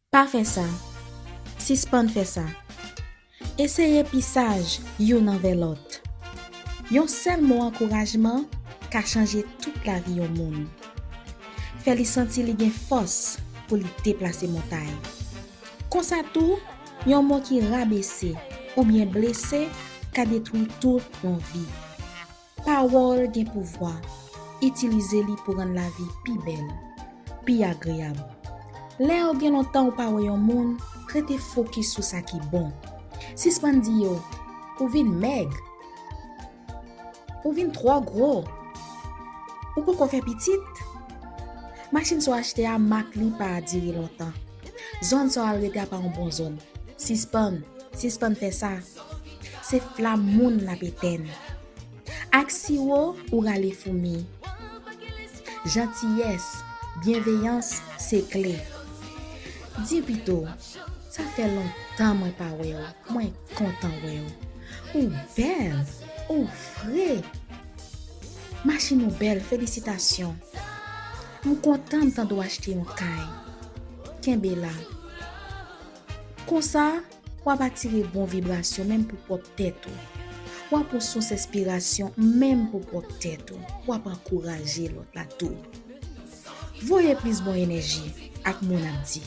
Pa fè sa, suspend fè sa. Eseye pisaj yon anve lot. Yon sel mot encouragement ka chanje toute la vie yon moun. Fè li senti li gen fos pou li déplacer montagne. Kon sa tou, yon mot ki rabaissé ou bien blessé ka détruit toute yon vie. Parole gen pouvoir, utiliser li pour rendre la vie pi belle, pi agréable. Lè ou gen longtemps ou pa wè yon moun, prete focus sur sa ki bon. Suspend di yo, ou vin meg, ou vin trop gros, ou pou kon fè petit. Machine so achete a mak li pa diri longtemps. Zone so arrêté a pa un bon zone. Suspend fè sa. Se flam moun la peten. Ak si ou rale foumi. Gentillesse, bienveillance, c'est clé. Dis plutôt, ça fait longtemps moi pas wè ou, moi content wè ou. Ou belle, ou frais. Machine ou belle, félicitations. M'm content tant de acheter un kay. Kembe la. Comme ça, ou va attirer bon vibration même pour propre tête ou. Ou pour son inspiration même pour propre tête ou. Ou encourager l'autre la tout. Voyez plus bonne énergie ak mon ap di.